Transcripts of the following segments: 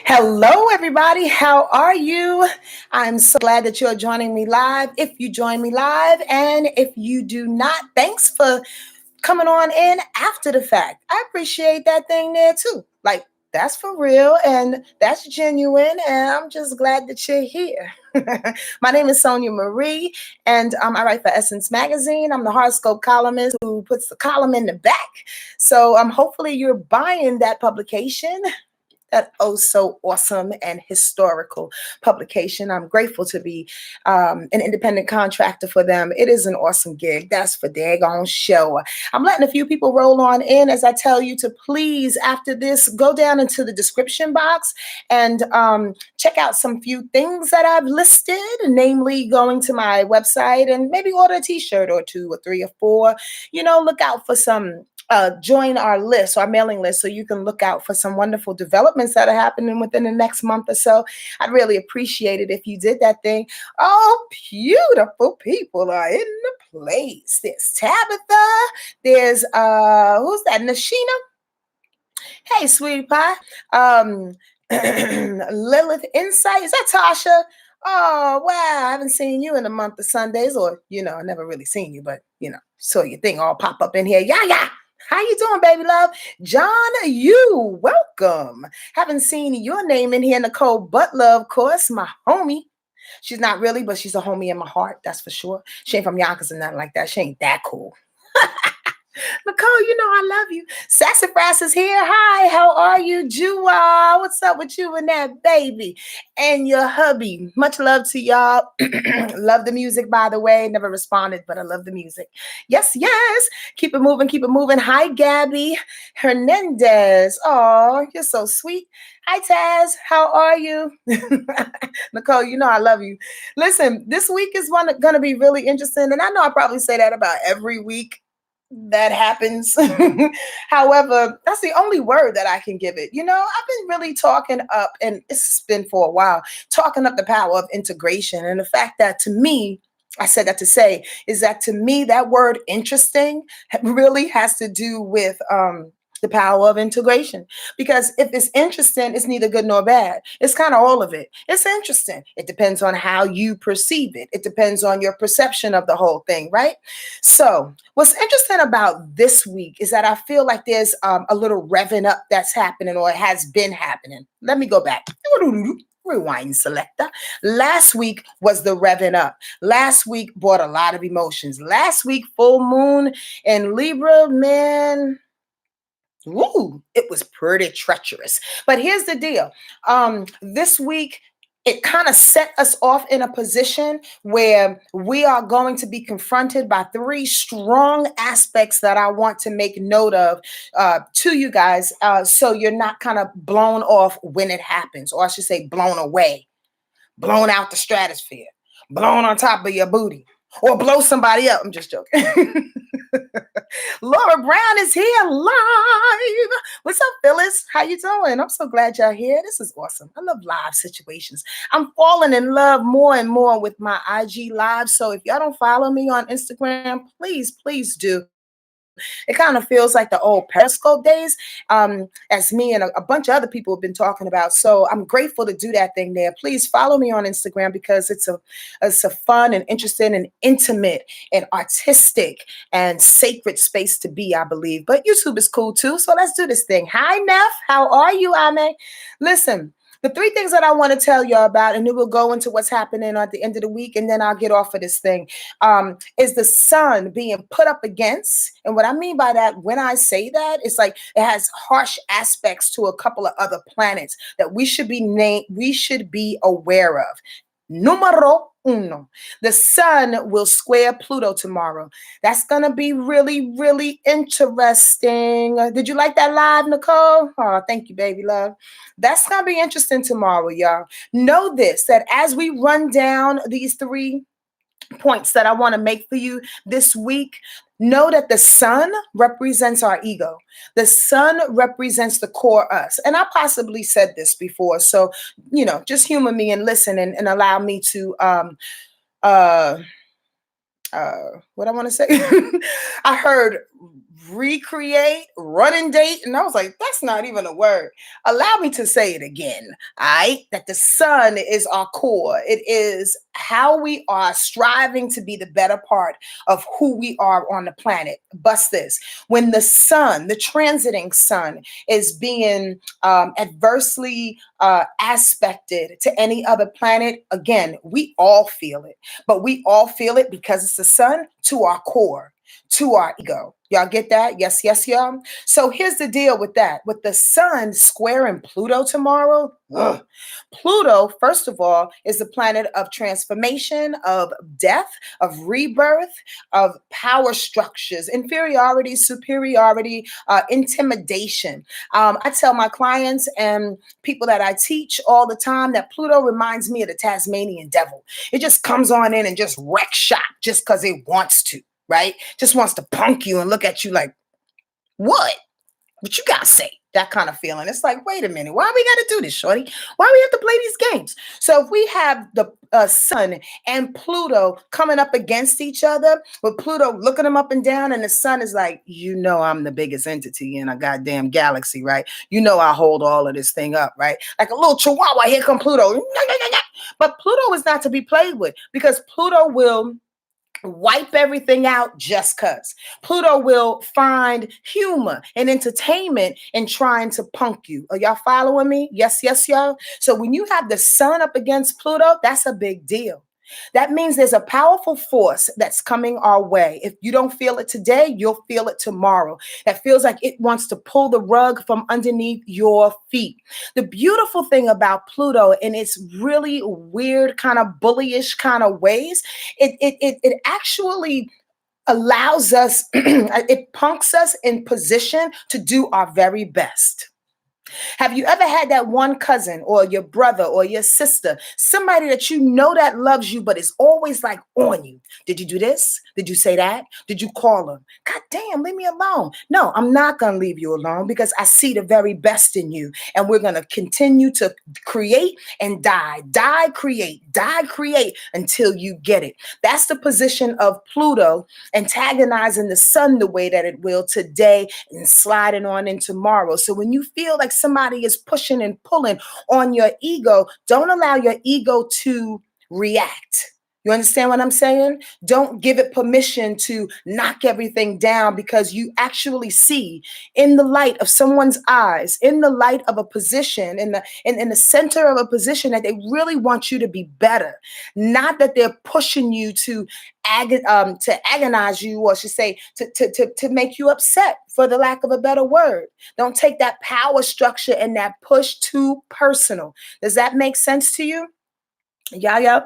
Hello, everybody. How are you? I'm so glad that you're joining me live. If you join me live, and if you do not, thanks for coming on in after the fact. I appreciate that thing there too. Like, that's for real and that's genuine. And I'm just glad that you're here. My name is Sonia Marie, and I write for Essence Magazine. I'm the horoscope columnist who puts the column in the back. So hopefully you're buying that publication, that oh so awesome and historical publication. I'm grateful to be an independent contractor for them. It is an awesome gig. That's for daggone show. I'm letting a few people roll on in as I tell you to please, after this, go down into the description box and check out some few things that I've listed, namely going to my website and maybe order a t-shirt or two or three or four. Look out for some join our list, our mailing list, so you can look out for some wonderful developments that are happening within the next month or so. I'd really appreciate it if you did that thing. Oh, beautiful people are in the place. There's Tabitha. There's who's that? Nashina. Hey, sweetie pie. Lilith Insight. Is that Tasha? Oh, wow. I haven't seen you in a month of Sundays, or, I never really seen you, but, saw your thing all pop up in here. Yeah. How you doing, baby love? John, you welcome. Haven't seen your name in here. Nicole Butler, of course, my homie. She's not really, but she's a homie in my heart. That's for sure. She ain't from Yonkers or nothing like that. She ain't that cool. Nicole, I love you. Sassafras is here. Hi, how are you? Jua, what's up with you and that baby and your hubby? Much love to y'all. Love the music, by the way. Never responded, but I love the music. Yes. Keep it moving, keep it moving. Hi, Gabby Hernandez. Oh, you're so sweet. Hi, Taz. How are you? Nicole, I love you. Listen, this week is going to be really interesting. And I know I probably say that about every week that happens. However, that's the only word that I can give it. I've been really talking up, and it's been for a while, talking up the power of integration. And the fact that to me, I said that to say, is that to me, that word interesting really has to do with the power of integration. Because if it's interesting, it's neither good nor bad. It's kind of all of it. It's interesting. It depends on how you perceive it. It depends on your perception of the whole thing, right? So what's interesting about this week is that I feel like there's a little revving up that's happening, or it has been happening. Let me go back. Rewind selector. Last week was the revving up. Last week brought a lot of emotions. Last week, full moon in Libra, man. Ooh, it was pretty treacherous. But here's the deal. This week, it kind of set us off in a position where we are going to be confronted by three strong aspects that I want to make note of to you guys, so you're not kind of blown off when it happens, or I should say blown away, blown out the stratosphere, blown on top of your booty, or blow somebody up. I'm just joking. Laura Brown is here live. What's up, Phyllis? How you doing? I'm so glad y'all here. This is awesome. I love live situations. I'm falling in love more and more with my IG live. So if y'all don't follow me on Instagram, please do. It kind of feels like the old Periscope days, as me and a bunch of other people have been talking about. So I'm grateful to do that thing there. Please follow me on Instagram, because it's a fun and interesting and intimate and artistic and sacred space to be, I believe. But YouTube is cool too. So let's do this thing. Hi, Neff. How are you, Ame? Listen. The three things that I want to tell you about, and then we'll go into what's happening at the end of the week, and then I'll get off of this thing, is the sun being put up against. And what I mean by that, when I say that, it's like it has harsh aspects to a couple of other planets that we should be aware of. Numero uno. The sun will square Pluto tomorrow. That's going to be really, really interesting. Did you like that live, Nicole? Oh, thank you, baby love. That's going to be interesting tomorrow, y'all. Know this, that as we run down these three points that I want to make for you this week, know that the sun represents our ego. The sun represents the core us. And I possibly said this before. So, just humor me and listen and allow me to, what I want to say. I heard recreate, run and date. And I was like, that's not even a word. Allow me to say it again. All right. That the sun is our core. It is how we are striving to be the better part of who we are on the planet. Bust this. When the sun, the transiting sun, is being adversely aspected to any other planet, again, we all feel it. But we all feel it because it's the sun to our core, to our ego. Y'all get that? Yes, yes, y'all. So here's the deal with that. With the sun squaring Pluto tomorrow, Pluto, first of all, is the planet of transformation, of death, of rebirth, of power structures, inferiority, superiority, intimidation. I tell my clients and people that I teach all the time that Pluto reminds me of the Tasmanian devil. It just comes on in and just wrecks shop just because it wants to, right? Just wants to punk you and look at you like, what? What you gotta say? That kind of feeling. It's like, wait a minute, why we gotta do this, shorty? Why we have to play these games? So if we have the sun and Pluto coming up against each other, with Pluto looking them up and down, and the sun is like, you know, I'm the biggest entity in a goddamn galaxy, right? You know, I hold all of this thing up, right? Like a little chihuahua, here come Pluto. But Pluto is not to be played with because Pluto will wipe everything out just because. Pluto will find humor and entertainment in trying to punk you. Are y'all following me? Yes, yes, y'all. So when you have the sun up against Pluto, that's a big deal. That means there's a powerful force that's coming our way. If you don't feel it today, you'll feel it tomorrow. That feels like it wants to pull the rug from underneath your feet. The beautiful thing about Pluto in its really weird kind of bullyish kind of ways, it actually allows us, it punks us in position to do our very best. Have you ever had that one cousin or your brother or your sister, somebody that you know that loves you, but is always like on you? Did you do this? Did you say that? Did you call them? God damn, leave me alone. No, I'm not going to leave you alone because I see the very best in you. And we're going to continue to create and die, create until you get it. That's the position of Pluto antagonizing the sun the way that it will today and sliding on in tomorrow. So when you feel like somebody is pushing and pulling on your ego, don't allow your ego to react. You understand what I'm saying? Don't give it permission to knock everything down because you actually see in the light of someone's eyes, in the light of a position, in the center of a position that they really want you to be better. Not that they're pushing you to agonize you, or I should say to make you upset, for the lack of a better word. Don't take that power structure and that push too personal. Does that make sense to you? Yeah.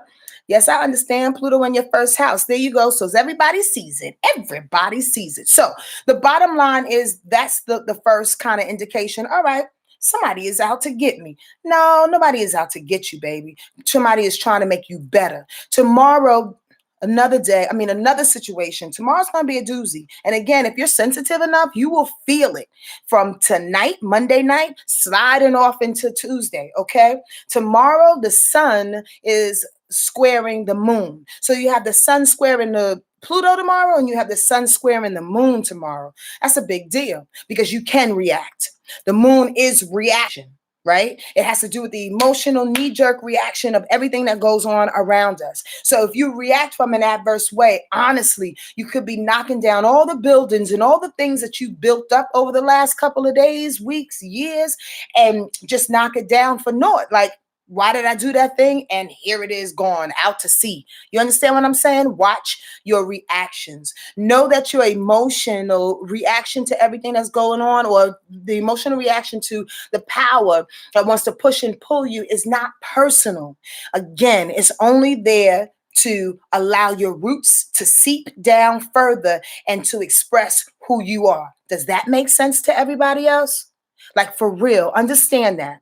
Yes, I understand Pluto in your first house. There you go. So everybody sees it. Everybody sees it. So the bottom line is that's the first kind of indication. All right, somebody is out to get me. No, nobody is out to get you, baby. Somebody is trying to make you better. Tomorrow, another situation. Tomorrow's going to be a doozy. And again, if you're sensitive enough, you will feel it from tonight, Monday night, sliding off into Tuesday. Okay. Tomorrow, the sun is squaring the moon. So you have the sun squaring the Pluto tomorrow, and you have the sun squaring the moon tomorrow. That's a big deal because you can react. The moon is reaction. Right? It has to do with the emotional knee-jerk reaction of everything that goes on around us. So if you react from an adverse way, honestly, you could be knocking down all the buildings and all the things that you built up over the last couple of days, weeks, years, and just knock it down for naught. Like, why did I do that thing? And here it is gone out to sea. You understand what I'm saying? Watch your reactions. Know that your emotional reaction to everything that's going on, or the emotional reaction to the power that wants to push and pull you, is not personal. Again, it's only there to allow your roots to seep down further and to express who you are. Does that make sense to everybody else? Like, for real, understand that.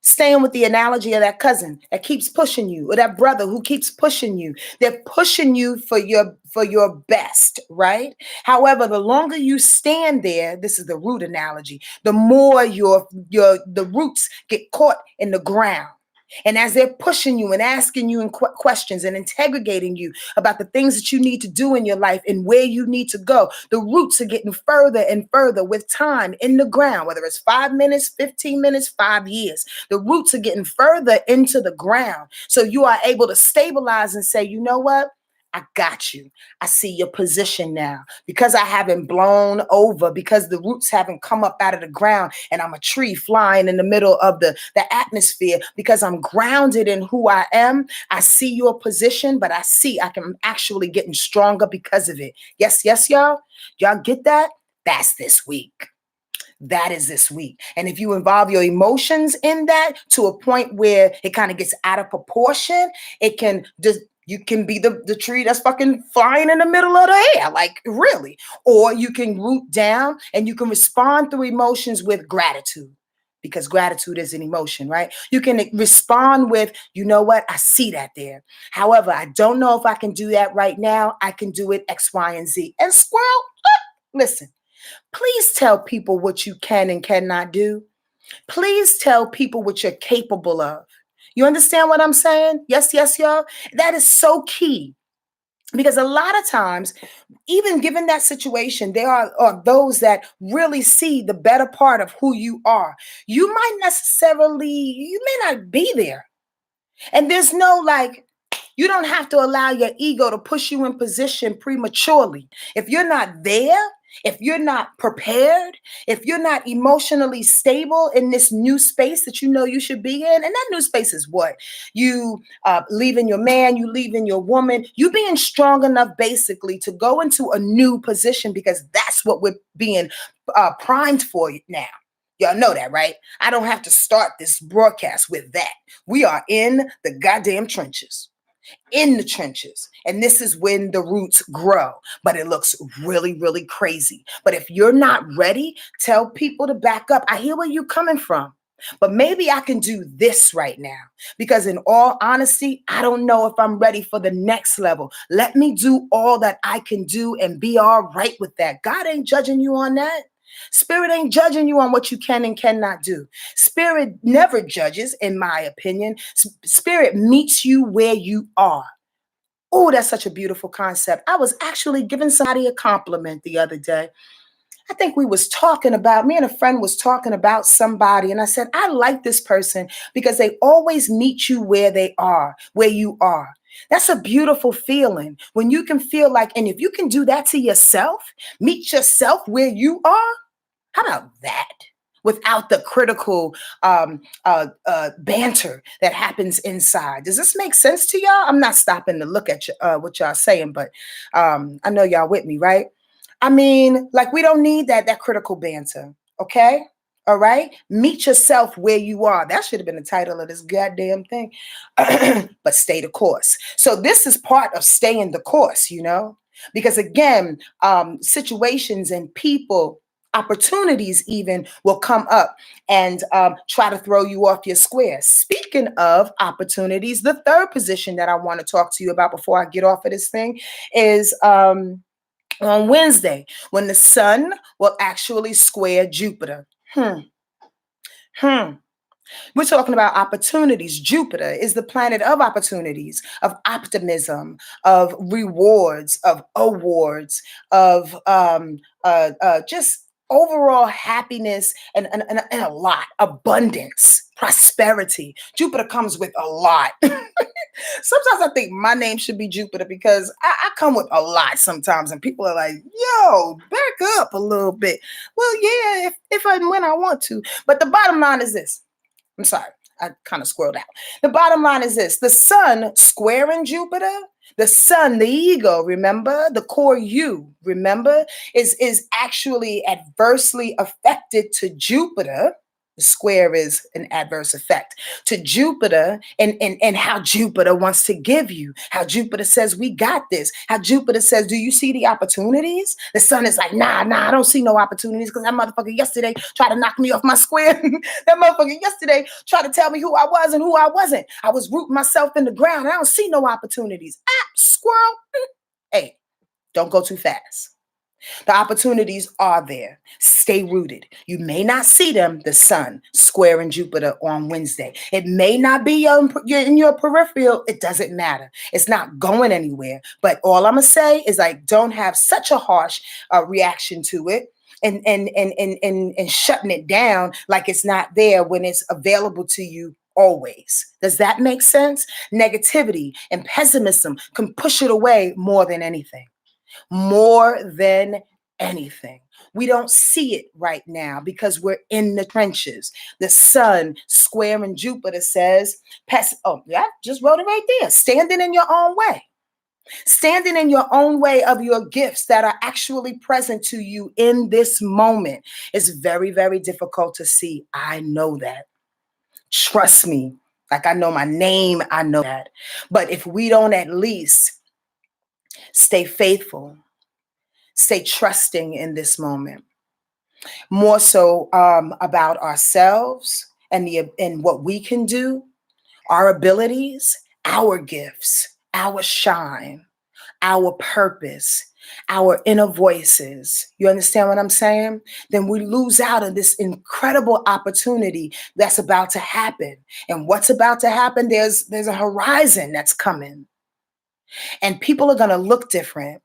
Staying with the analogy of that cousin that keeps pushing you, or that brother who keeps pushing you. They're pushing you for your best, right? However, the longer you stand there, this is the root analogy, the more the roots get caught in the ground. And as they're pushing you and asking you questions and interrogating you about the things that you need to do in your life and where you need to go, the roots are getting further and further with time in the ground, whether it's 5 minutes, 15 minutes, 5 years. The roots are getting further into the ground. So you are able to stabilize and say, you know what? I got you. I see your position now. Because I haven't blown over, because the roots haven't come up out of the ground and I'm a tree flying in the middle of the atmosphere, because I'm grounded in who I am. I see your position, but I see I can actually getting stronger because of it. Yes, yes, y'all. Y'all get that? That's this week. That is this week. And if you involve your emotions in that to a point where it kind of gets out of proportion, it can just, you can be the tree that's fucking flying in the middle of the air, like really. Or you can root down and you can respond through emotions with gratitude, because gratitude is an emotion, right? You can respond with, you know what? I see that there. However, I don't know if I can do that right now. I can do it X, Y, and Z. And squirrel, listen. Please tell people what you can and cannot do. Please tell people what you're capable of. You understand what I'm saying? Yes, yes, y'all. That is so key. Because a lot of times, even given that situation, there are those that really see the better part of who you are. You may not be there. And there's no you don't have to allow your ego to push you in position prematurely. If you're not there, if you're not prepared, if you're not emotionally stable in this new space that you know you should be in, and that new space is what? You leaving your man, you leaving your woman, you being strong enough basically to go into a new position, because that's what we're being primed for now. Y'all know that, right? I don't have to start this broadcast with that. We are in the goddamn trenches. In the trenches. And this is when the roots grow. But it looks really, really crazy. But if you're not ready, tell people to back up. I hear where you're coming from. But maybe I can do this right now. Because in all honesty, I don't know if I'm ready for the next level. Let me do all that I can do and be all right with that. God ain't judging you on that. Spirit ain't judging you on what you can and cannot do. Spirit never judges, in my opinion. Spirit meets you where you are. Oh, that's such a beautiful concept. I was actually giving somebody a compliment the other day. I think me and a friend was talking about somebody, and I said, I like this person because they always meet you where they are, where you are. That's a beautiful feeling when you can feel like, and if you can do that to yourself, meet yourself where you are. How about that? Without the critical banter that happens inside. Does this make sense to y'all? I'm not stopping to look at what y'all saying, but I know y'all with me, right? I mean, we don't need that critical banter, okay? All right? Meet yourself where you are. That should have been the title of this goddamn thing. But stay the course. So this is part of staying the course, because again, situations and people, opportunities even will come up and try to throw you off your square. Speaking of opportunities, the third position that I want to talk to you about before I get off of this thing is on Wednesday, when the sun will actually square Jupiter. We're talking about opportunities. Jupiter is the planet of opportunities, of optimism, of rewards, of awards, of just overall happiness and a lot, abundance, prosperity. Jupiter comes with a lot. Sometimes I think my name should be Jupiter because I come with a lot sometimes, and people are like, yo, back up a little bit. Well, yeah, if and when I want to. But the bottom line is this. I'm sorry, I kind of squirreled out. The bottom line is this. The sun squaring Jupiter, the sun, the ego, remember? The core you, remember? Is actually adversely affected to Jupiter. The square is an adverse effect to Jupiter and how Jupiter wants to give you, how Jupiter says, we got this, how Jupiter says, do you see the opportunities? The sun is like, nah, I don't see no opportunities because that motherfucker yesterday tried to knock me off my square. That motherfucker yesterday tried to tell me who I was and who I wasn't. I was rooting myself in the ground. I don't see no opportunities. Squirrel. Hey, don't go too fast. The opportunities are there. Stay rooted. You may not see them, the sun squaring Jupiter on Wednesday. It may not be in your peripheral. It doesn't matter. It's not going anywhere. But all I'm going to say is like, don't have such a harsh reaction to it. And shutting it down like it's not there when it's available to you always. Does that make sense? Negativity and pessimism can push it away more than anything. More than anything. We don't see it right now because we're in the trenches. The sun squaring Jupiter says, oh, yeah, just wrote it right there. Standing in your own way. Standing in your own way of your gifts that are actually present to you in this moment is very, very difficult to see. I know that. Trust me. Like I know my name, I know that. But if we don't at least stay faithful, stay trusting in this moment, more so about ourselves and what we can do, our abilities, our gifts, our shine, our purpose, our inner voices. You understand what I'm saying? Then we lose out on this incredible opportunity that's about to happen. And what's about to happen? There's a horizon that's coming. And people are going to look different.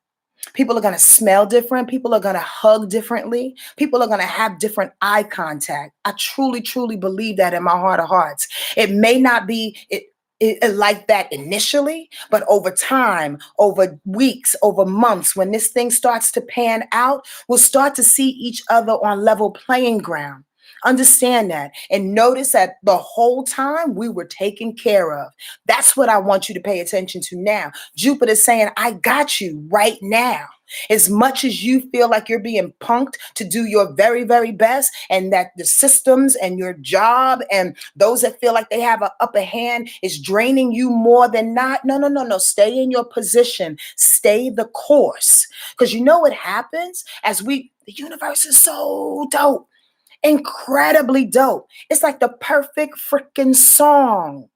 People are going to smell different. People are going to hug differently. People are going to have different eye contact. I truly, truly believe that in my heart of hearts. It may not be like that initially, but over time, over weeks, over months, when this thing starts to pan out, we'll start to see each other on level playing ground. Understand that and notice that the whole time we were taken care of. That's what I want you to pay attention to now. Jupiter's saying, I got you right now. As much as you feel like you're being punked to do your very, very best, and that the systems and your job and those that feel like they have an upper hand is draining you more than not. No. Stay in your position. Stay the course. Because you know what happens the universe is so dope. Incredibly dope. It's like the perfect freaking song.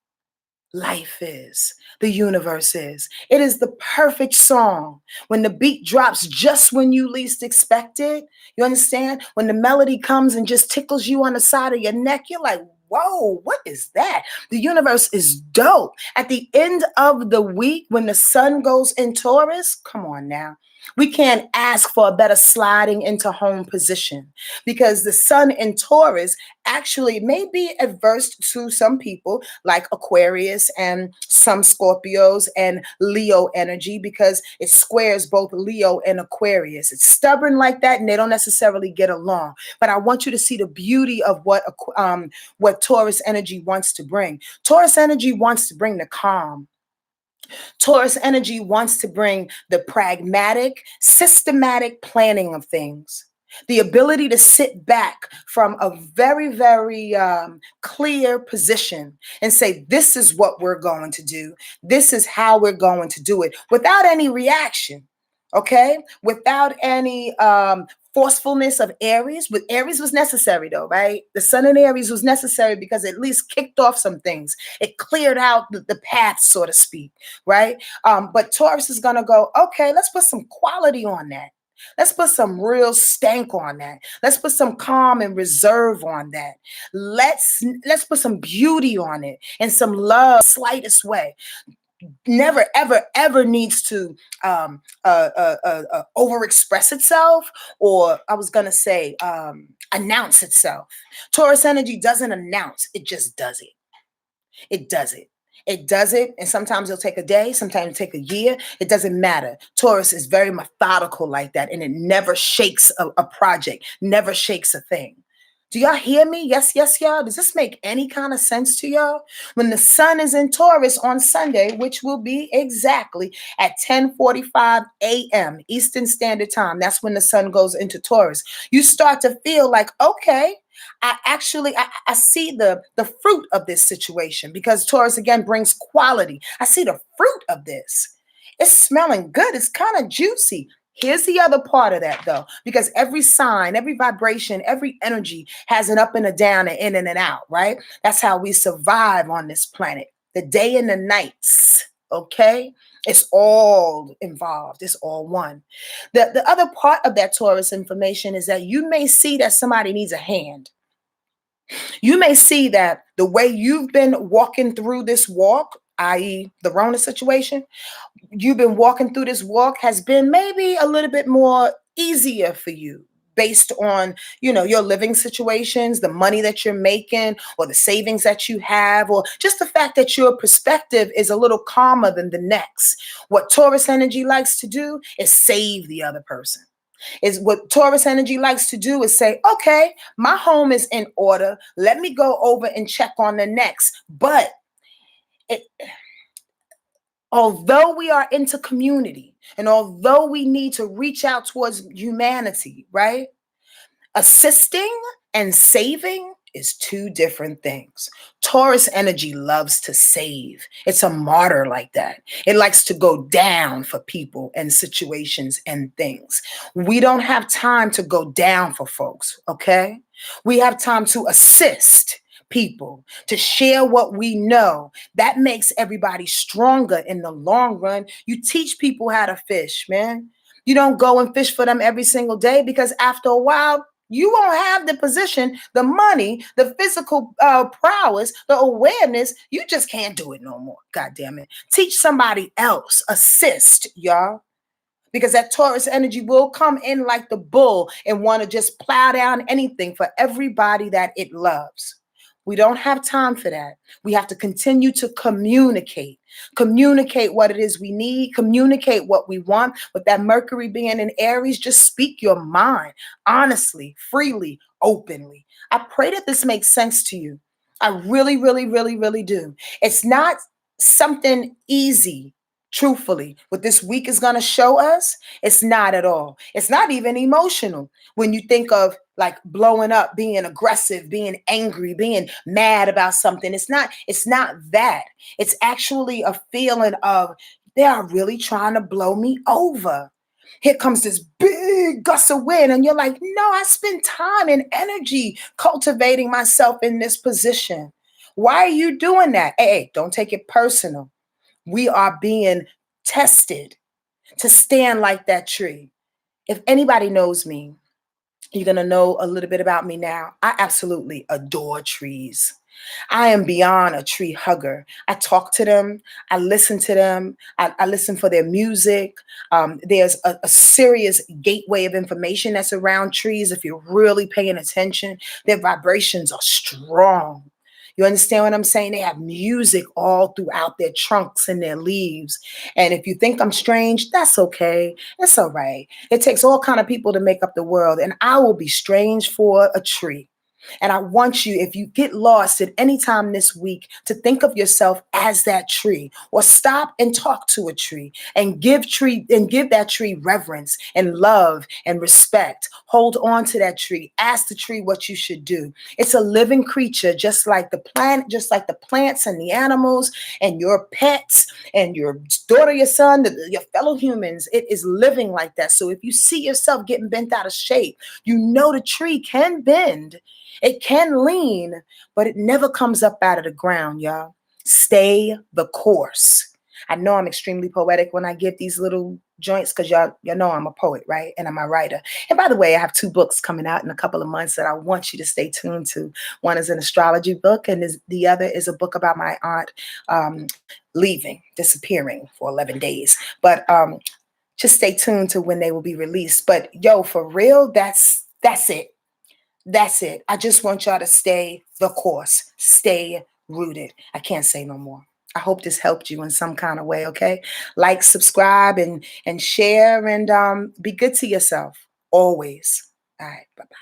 Life is, the universe is. It is the perfect song. When the beat drops just when you least expect it, you understand? When the melody comes and just tickles you on the side of your neck, you're like, whoa, what is that? The universe is dope. At the end of the week, when the sun goes in Taurus, come on now. We can't ask for a better sliding into home position because the sun in Taurus actually may be adverse to some people like Aquarius and some Scorpios and Leo energy because it squares both Leo and Aquarius. It's stubborn like that and they don't necessarily get along. But I want you to see the beauty of what Taurus energy wants to bring. Taurus energy wants to bring the calm. Taurus energy wants to bring the pragmatic, systematic planning of things. The ability to sit back from a very, very clear position and say, this is what we're going to do. This is how we're going to do it without any reaction. Okay? Without any forcefulness of Aries. With Aries was necessary though, right? The sun in Aries was necessary because it at least kicked off some things. It cleared out the path, so to speak, right? But Taurus is going to go, okay, let's put some quality on that. Let's put some real stank on that. Let's put some calm and reserve on that. Let's put some beauty on it and some love, slightest way. Never, ever, ever needs to overexpress itself, or I was going to say announce itself. Taurus energy doesn't announce, it just does it. It does it. It does it, and sometimes it'll take a day, sometimes it'll take a year. It doesn't matter. Taurus is very methodical like that, and it never shakes a project, never shakes a thing. Do y'all hear me? Yes, y'all. Does this make any kind of sense to y'all? When the sun is in Taurus on Sunday, which will be exactly at 10:45 a.m. Eastern Standard Time, that's when the sun goes into Taurus. You start to feel like, okay, I see the fruit of this situation because Taurus again brings quality. I see the fruit of this. It's smelling good. It's kind of juicy. Here's the other part of that though, because every sign, every vibration, every energy has an up and a down, an in and an out, right? That's how we survive on this planet. The day and the nights, okay? It's all involved. It's all one. The other part of that Taurus information is that you may see that somebody needs a hand. You may see that the way you've been walking through this walk, i.e., the Rona situation, you've been walking through this walk has been maybe a little bit more easier for you based on your living situations, the money that you're making, or the savings that you have, or just the fact that your perspective is a little calmer than the next. What Taurus energy likes to do is save the other person. Is what Taurus energy likes to do is say, okay, my home is in order, let me go over and check on the next. But it, although we are into community, and although we need to reach out towards humanity, right? Assisting and saving is two different things. Taurus energy loves to save. It's a martyr like that. It likes to go down for people and situations and things. We don't have time to go down for folks, okay? We have time to assist people, to share what we know. That makes everybody stronger in the long run. You teach people how to fish, man. You don't go and fish for them every single day, because after a while, you won't have the position, the money, the physical prowess, the awareness. You just can't do it no more. God damn it. Teach somebody else. Assist, y'all. Because that Taurus energy will come in like the bull and want to just plow down anything for everybody that it loves. We don't have time for that. We have to continue to communicate what it is we need, communicate what we want. With that Mercury being in Aries, just speak your mind honestly, freely, openly. I pray that this makes sense to you. I really, really, really, really do. It's not something easy. Truthfully, what this week is going to show us, it's not at all. It's not even emotional. When you think of like blowing up, being aggressive, being angry, being mad about something, it's not that. It's actually a feeling of they are really trying to blow me over. Here comes this big gust of wind, and you're like, no, I spent time and energy cultivating myself in this position. Why are you doing that? Hey, don't take it personal. We are being tested to stand like that tree. If anybody knows me, you're going to know a little bit about me now. I absolutely adore trees. I am beyond a tree hugger. I talk to them. I listen to them. I listen for their music. There's a serious gateway of information that's around trees. If you're really paying attention, their vibrations are strong. You understand what I'm saying? They have music all throughout their trunks and their leaves. And if you think I'm strange, that's okay. It's all right. It takes all kind of people to make up the world, and I will be strange for a tree. And I want you, if you get lost at any time this week, to think of yourself as that tree, or stop and talk to a tree and give that tree reverence and love and respect. Hold on to that tree. Ask the tree what you should do. It's a living creature, just like the plant, just like the plants and the animals and your pets and your daughter, your son, your fellow humans. It is living like that. So if you see yourself getting bent out of shape, you know the tree can bend. It can lean, but it never comes up out of the ground, y'all. Stay the course. I know I'm extremely poetic when I give these little joints, because y'all know I'm a poet, right? And I'm a writer. And by the way, I have 2 books coming out in a couple of months that I want you to stay tuned to. One is an astrology book, and the other is a book about my aunt disappearing for 11 days. But just stay tuned to when they will be released. But yo, for real, that's it. That's it. I just want y'all to stay the course, stay rooted. I can't say no more. I hope this helped you in some kind of way, okay? Like, subscribe, and share, and be good to yourself always. All right, bye-bye.